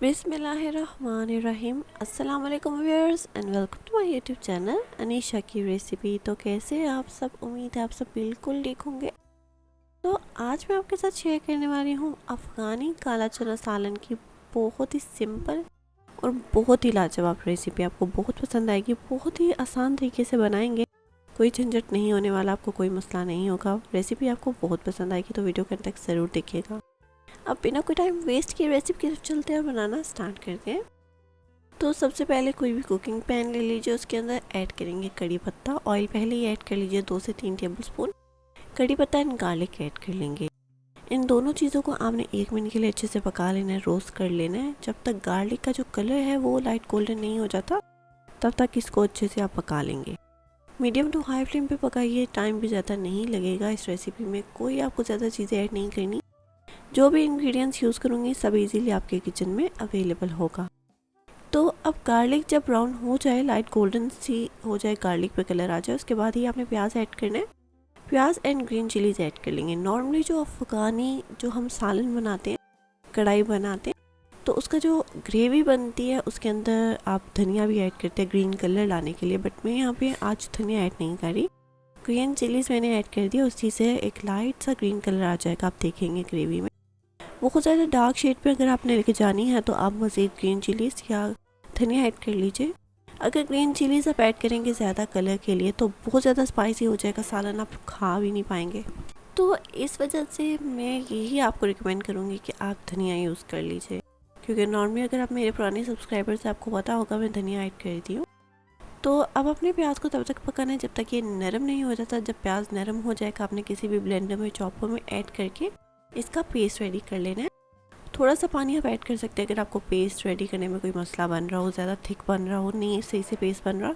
बिस्मिल्लाहिर्रहमानिर्रहीम। अस्सलाम वालेकुम viewers and welcome to my YouTube channel Anisha की रेसिपी। तो कैसे हैं आप सब? उम्मीद है आप सब बिल्कुल ठीक होंगे। तो आज मैं आपके साथ शेयर करने वाली हूँ अफ़गानी काला चना सालन की बहुत ही सिंपल और बहुत ही लाजवाब रेसिपी। आपको बहुत पसंद आएगी। बहुत ही आसान तरीके से बनाएंगे, कोई झंझट नहीं होने वाला, आपको कोई मसला नहीं होगा। रेसिपी आपको बहुत पसंद आएगी तो वीडियो के अंत तक ज़रूर देखिएगा। अब बिना कोई टाइम वेस्ट किए रेसिपी की तरफ चलते हैं और बनाना स्टार्ट करते हैं। तो सबसे पहले कोई भी कुकिंग पैन ले लीजिए, उसके अंदर ऐड करेंगे कड़ी पत्ता। ऑयल पहले ही ऐड कर लीजिए 2 से 3 टेबलस्पून। कड़ी पत्ता एंड गार्लिक ऐड कर लेंगे। इन दोनों चीज़ों को आपने 1 मिनट के लिए अच्छे से पका लेना है, रोस्ट कर लेना है। जब तक गार्लिक का जो कलर है वो लाइट गोल्डन नहीं हो जाता तब तक इसको अच्छे से आप पका लेंगे। मीडियम टू हाई फ्लेम पे पकाइए, टाइम भी ज़्यादा नहीं लगेगा। इस रेसिपी में कोई आपको ज़्यादा चीज़ें ऐड नहीं करनी। जो भी इंग्रेडिएंट्स यूज़ करूँगी सब इजीली आपके किचन में अवेलेबल होगा। तो अब गार्लिक जब ब्राउन हो जाए, लाइट गोल्डन सी हो जाए, गार्लिक पे कलर आ जाए, उसके बाद ही आपने प्याज ऐड करना है। प्याज एंड ग्रीन चिलीज ऐड कर लेंगे। नॉर्मली जो अफ़गानी जो हम सालन बनाते हैं, कढ़ाई बनाते हैं, तो उसका जो ग्रेवी बनती है उसके अंदर आप धनिया भी ऐड करते हैं ग्रीन कलर लाने के लिए, बट मैं यहाँ पे आज धनिया ऐड नहीं कर रही। ग्रीन चिलीज़ मैंने ऐड कर दिया, उसी से एक लाइट सा ग्रीन कलर आ जाएगा, आप देखेंगे ग्रेवी में। बहुत ज़्यादा डार्क शेड पे अगर आपने लेके जानी है तो आप मज़ीद ग्रीन चिलीज़ या धनिया ऐड कर लीजिए। अगर ग्रीन चिलीज़ आप ऐड करेंगे ज़्यादा कलर के लिए तो बहुत ज़्यादा स्पाइसी हो जाएगा सालन, आप खा भी नहीं पाएंगे। तो इस वजह से मैं यही आपको रिकमेंड करूँगी कि आप धनिया यूज़ कर लीजिए, क्योंकि नॉर्मली अगर आप मेरे पुराने सब्सक्राइबर से आपको पता होगा मैं धनिया ऐड करती हूँ। तो अब अपने प्याज को तब तक पकाना है जब तक ये नरम नहीं हो जाता। जब प्याज नरम हो जाएगा आपने किसी भी ब्लेंडर में, चॉपर में ऐड करके इसका पेस्ट रेडी कर लेना है। थोड़ा सा पानी आप ऐड कर सकते हैं अगर आपको पेस्ट रेडी करने में कोई मसला बन रहा हो, ज़्यादा थिक बन रहा हो, नहीं सही से पेस्ट बन रहा,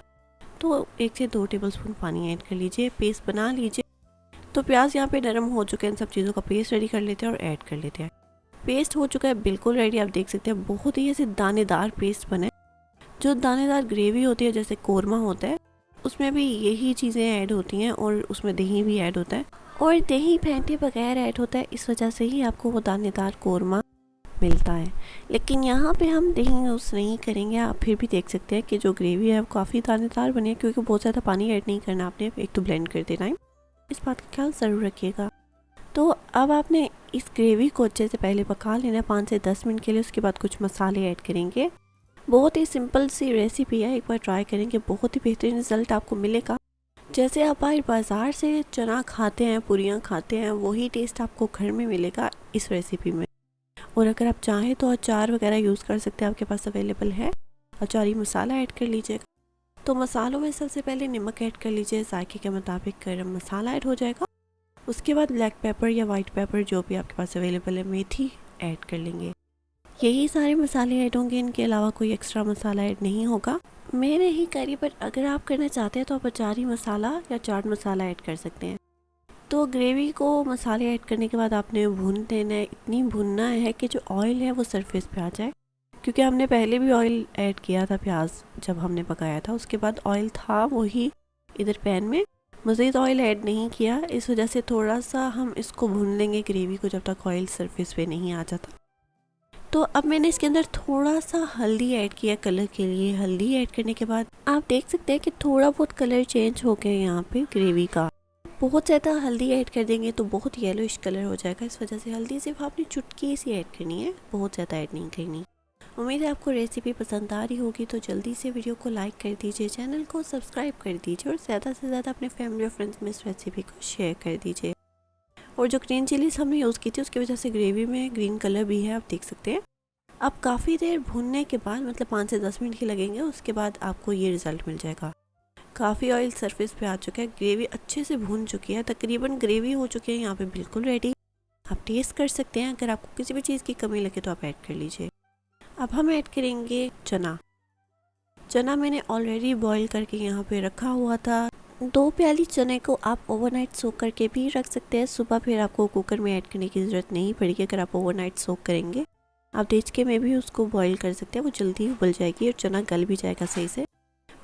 तो 1 से 2 टेबलस्पून पानी ऐड कर लीजिए, पेस्ट बना लीजिए। तो प्याज यहाँ पे नरम हो चुके हैं, इन सब चीज़ों का पेस्ट रेडी कर लेते हैं और ऐड कर लेते हैं। पेस्ट हो चुका है बिल्कुल रेडी, आप देख सकते हैं बहुत ही ऐसे दानेदार पेस्ट बने। जो दानेदार ग्रेवी होती है जैसे कोरमा होता है, उसमें भी यही चीज़ें ऐड होती हैं और उसमें दही भी ऐड होता है और दही फेंटे बगैर ऐड होता है, इस वजह से ही आपको वो दानेदार कोरमा मिलता है। लेकिन यहाँ पे हम दही यूज़ नहीं करेंगे। आप फिर भी देख सकते हैं कि जो ग्रेवी है वो काफ़ी दानेदार बनी है, क्योंकि बहुत ज़्यादा पानी ऐड नहीं करना आपने एक तो ब्लेंड करते टाइम, इस बात का ख्याल ज़रूर रखिएगा। तो अब आपने इस ग्रेवी को अच्छे से पहले पका लेना है 5 से 10 मिनट के लिए। उसके बाद कुछ मसाले ऐड करेंगे। बहुत ही सिंपल सी रेसिपी है, एक बार ट्राई करेंगे, बहुत ही बेहतरीन रिजल्ट आपको मिलेगा। जैसे आप बाज़ार से चना खाते हैं, पूरियाँ खाते हैं, वही टेस्ट आपको घर में मिलेगा इस रेसिपी में। और अगर आप चाहें तो अचार वगैरह यूज़ कर सकते हैं, आपके पास अवेलेबल है। अचारी मसाला ऐड कर लीजिएगा। तो मसालों में सबसे पहले नमक ऐड कर लीजिए, जायके के मुताबिक गरम मसाला ऐड हो जाएगा। उसके बाद ब्लैक पेपर या वाइट पेपर जो भी आपके पास अवेलेबल है, मेथी ऐड कर लेंगे। यही सारे मसाले ऐड होंगे, इनके अलावा कोई एक्स्ट्रा मसाला ऐड नहीं होगा। मैं नहीं करी, पर अगर आप करना चाहते हैं तो आप अचारी मसाला या चाट मसाला ऐड कर सकते हैं। तो ग्रेवी को मसाले ऐड करने के बाद आपने भून देना है, इतनी भूनना है कि जो ऑयल है वो सरफेस पे आ जाए, क्योंकि हमने पहले भी ऑयल ऐड किया था प्याज जब हमने पकाया था, उसके बाद ऑयल था वही इधर पैन में, मज़ीद ऑयल ऐड नहीं किया। इस वजह से थोड़ा सा हम इसको भून लेंगे ग्रेवी को जब तक ऑयल सरफेस पे नहीं आ जाता। तो अब मैंने इसके अंदर थोड़ा सा हल्दी ऐड किया कलर के लिए। हल्दी ऐड करने के बाद आप देख सकते हैं कि थोड़ा बहुत कलर चेंज हो गया यहाँ पे ग्रेवी का। बहुत ज़्यादा हल्दी ऐड कर देंगे तो बहुत येलोइश कलर हो जाएगा, इस वजह से हल्दी सिर्फ आपने चुटकी सी ऐड करनी है, बहुत ज़्यादा ऐड नहीं करनी। उम्मीद है आपको रेसिपी पसंद आ रही होगी, तो जल्दी से वीडियो को लाइक कर दीजिए, चैनल को सब्सक्राइब कर दीजिए और ज़्यादा से ज़्यादा अपने फैमिली और फ्रेंड्स में इस रेसिपी को शेयर कर दीजिए। और जो ग्रीन चिलीज़ हमने यूज़ की थी उसकी वजह से ग्रेवी में ग्रीन कलर भी है, आप देख सकते हैं। अब काफ़ी देर भूनने के बाद, मतलब 5 से 10 मिनट के लगेंगे, उसके बाद आपको ये रिज़ल्ट मिल जाएगा। काफ़ी ऑयल सरफेस पे आ चुका है, ग्रेवी अच्छे से भून चुकी है, तकरीबन ग्रेवी हो चुकी है यहाँ पे बिल्कुल रेडी। आप टेस्ट कर सकते हैं, अगर आपको किसी भी चीज़ की कमी लगे तो आप ऐड कर लीजिए। अब हम ऐड करेंगे चना। चना मैंने ऑलरेडी बॉईल करके यहाँ पे रखा हुआ था। 2 प्याली चने को आप ओवरनाइट सोक करके भी रख सकते हैं। सुबह फिर आपको कुकर में ऐड करने की ज़रूरत नहीं पड़ेगी अगर आप ओवरनाइट सोक करेंगे। आप डेचके में भी उसको बॉईल कर सकते हैं, वो जल्दी उबल जाएगी और चना गल भी जाएगा सही से।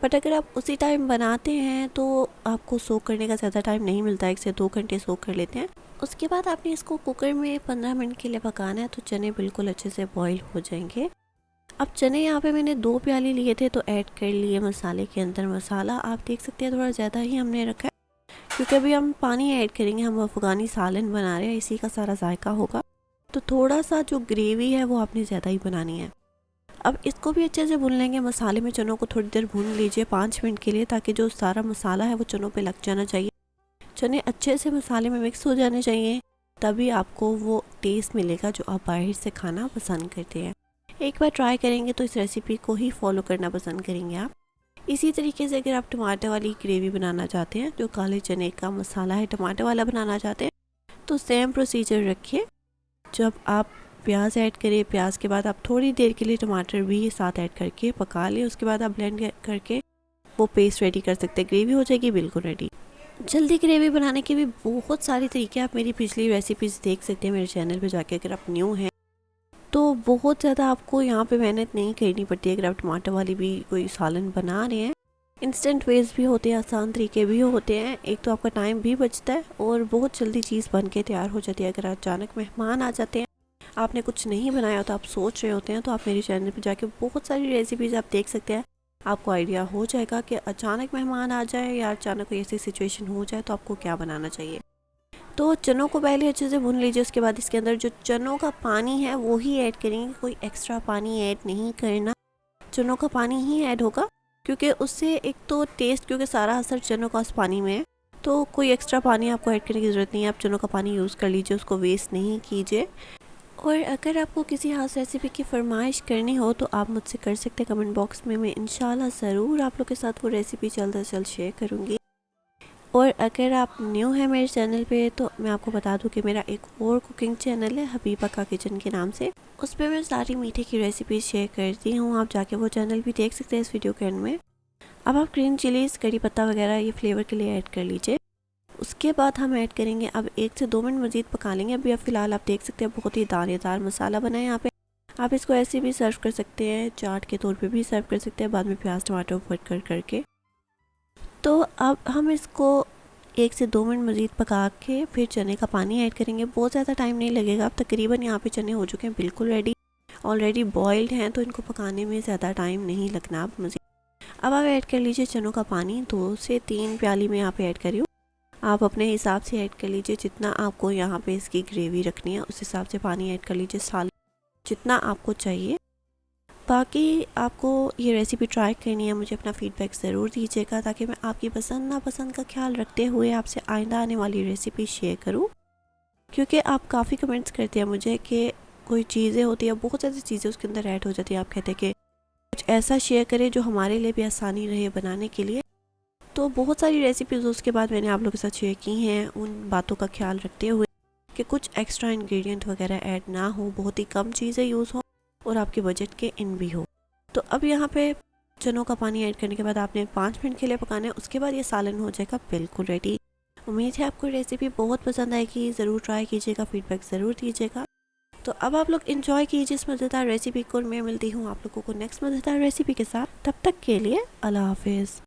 बट अगर आप उसी टाइम बनाते हैं तो आपको सोक करने का ज़्यादा टाइम नहीं मिलता, 1 से 2 घंटे सोक कर लेते हैं। उसके बाद आपने इसको कुकर में 15 मिनट के लिए पकाना है, तो चने बिल्कुल अच्छे से बॉईल हो जाएंगे। अब चने यहाँ पे मैंने 2 प्याली लिए थे तो ऐड कर लिए मसाले के अंदर। मसाला आप देख सकते हैं थोड़ा ज़्यादा ही हमने रखा है, क्योंकि अभी हम पानी ऐड करेंगे, हम अफ़गानी सालन बना रहे हैं, इसी का सारा जायका होगा। तो थोड़ा सा जो ग्रेवी है वो आपने ज़्यादा ही बनानी है। अब इसको भी अच्छे से भून लेंगे। मसाले में चनों को थोड़ी देर भून लीजिए 5 मिनट के लिए, ताकि जो सारा मसाला है वो चनों पे लग जाना चाहिए। चने अच्छे से मसाले में मिक्स हो जाने चाहिए, तभी आपको वो टेस्ट मिलेगा जो आप बाहर से खाना पसंद करते हैं। एक बार ट्राई करेंगे तो इस रेसिपी को ही फॉलो करना पसंद करेंगे आप। इसी तरीके से अगर आप टमाटर वाली ग्रेवी बनाना चाहते हैं, जो काले चने का मसाला है टमाटर वाला बनाना चाहते हैं, तो सेम प्रोसीजर रखिए। जब आप प्याज ऐड करें, प्याज के बाद आप थोड़ी देर के लिए टमाटर भी साथ ऐड करके पका लें। उसके बाद आप ब्लेंड करके वो पेस्ट रेडी कर सकते हैं, ग्रेवी हो जाएगी बिल्कुल रेडी। जल्दी ग्रेवी बनाने के भी बहुत सारे तरीके आप मेरी पिछली रेसिपीज़ देख सकते हैं मेरे चैनल पे जाके। अगर आप न्यू हैं तो बहुत ज़्यादा आपको यहाँ पे मेहनत नहीं करनी पड़ती है। अगर आप टमाटर वाली भी कोई सालन बना रहे हैं, इंस्टेंट वेज भी होते हैं, आसान तरीके भी होते हैं। एक तो आपका टाइम भी बचता है और बहुत जल्दी चीज़ बन के तैयार हो जाती है। अगर अचानक मेहमान आ जाते हैं, आपने कुछ नहीं बनाया होता, आप सोच रहे होते हैं, तो आप मेरे चैनल पर जाके बहुत सारी रेसिपीज़ आप देख सकते हैं। आपको आइडिया हो जाएगा कि अचानक मेहमान आ जाए या अचानक कोई ऐसी सिचुएशन हो जाए तो आपको क्या बनाना चाहिए। तो चनों को पहले अच्छे से भून लीजिए। उसके बाद इसके अंदर जो चनों का पानी है वो ही ऐड करेंगे, कोई एक्स्ट्रा पानी ऐड नहीं करना, चनों का पानी ही ऐड होगा। क्योंकि उससे एक तो टेस्ट, क्योंकि सारा असर चनों का उस पानी में है, तो कोई एक्स्ट्रा पानी आपको ऐड करने की ज़रूरत नहीं है। आप चनों का पानी यूज़ कर लीजिए, उसको वेस्ट नहीं कीजिए। और अगर आपको किसी खास रेसिपी की फरमाइश करनी हो तो आप मुझसे कर सकते हैं कमेंट बॉक्स में। मैं इंशाल्लाह ज़रूर आप लोग के साथ वो रेसिपी जल्द से जल्द शेयर करूँगी। और अगर आप न्यू हैं मेरे चैनल पे तो मैं आपको बता दूं कि मेरा एक और कुकिंग चैनल है हबीबा का किचन के नाम से। उस पर मैं सारी मीठे की रेसिपी शेयर करती हूँ, आप जाके वो चैनल भी देख सकते हैं इस वीडियो के एंड में। अब आप ग्रीन चिलीज़, कड़ी पत्ता वगैरह ये फ्लेवर के लिए ऐड कर लीजिए। उसके बाद हम ऐड करेंगे, अब 1 से 2 मिनट मज़ीद पका लेंगे। अभी अब फ़िलहाल आप देख सकते हैं बहुत ही दानेदार मसाला बना है यहाँ पे। आप इसको ऐसे भी सर्व कर सकते हैं, चाट के तौर पे भी सर्व कर सकते हैं, बाद में प्याज टमाटर ऊपर करके। तो अब हम इसको 1 से 2 मिनट मज़ीद पका के फिर चने का पानी ऐड करेंगे। बहुत ज़्यादा टाइम नहीं लगेगा। अब तकरीबन यहाँ पे चने हो चुके हैं बिल्कुल रेडी, ऑलरेडी बॉइल्ड हैं, तो इनको पकाने में ज़्यादा टाइम नहीं लगना। अब मज़ीद अब आप ऐड कर लीजिए चनों का पानी। 2 से 3 प्याली में यहाँ पे ऐड करी हूँ। आप अपने हिसाब से ऐड कर लीजिए, जितना आपको यहाँ पे इसकी ग्रेवी रखनी है उस हिसाब से पानी ऐड कर लीजिए, साल जितना आपको चाहिए। बाकी आपको ये रेसिपी ट्राई करनी है, मुझे अपना फ़ीडबैक ज़रूर दीजिएगा, ताकि मैं आपकी पसंद नापसंद का ख्याल रखते हुए आपसे आइंदा आने वाली रेसिपी शेयर करूँ। क्योंकि आप काफ़ी कमेंट्स करते हैं मुझे कि कोई चीज़ें होती है, बहुत ज़्यादा चीज़ें उसके अंदर ऐड हो जाती है, आप कहते हैं कि कुछ ऐसा शेयर करें जो हमारे लिए भी आसानी रहे बनाने के लिए। तो बहुत सारी रेसिपीज़ उसके बाद मैंने आप लोगों के साथ शेयर की हैं, उन बातों का ख्याल रखते हुए कि कुछ एक्स्ट्रा इंग्रेडिएंट वगैरह ऐड ना हो, बहुत ही कम चीज़ें यूज़ हो और आपके बजट के इन भी हो। तो अब यहाँ पे चनों का पानी ऐड करने के बाद आपने 5 मिनट के लिए पकाना है। उसके बाद ये सालन हो जाएगा बिल्कुल रेडी। उम्मीद है आपको रेसिपी बहुत पसंद आएगी, ज़रूर ट्राई कीजिएगा, फीडबैक ज़रूर दीजिएगा। तो अब आप लोग एंजॉय कीजिए इस मज़ेदार रेसिपी को। मैं मिलती हूँ आप लोगों को नेक्स्ट मज़ेदार रेसिपी के साथ। तब तक के लिए अल्लाह हाफिज़।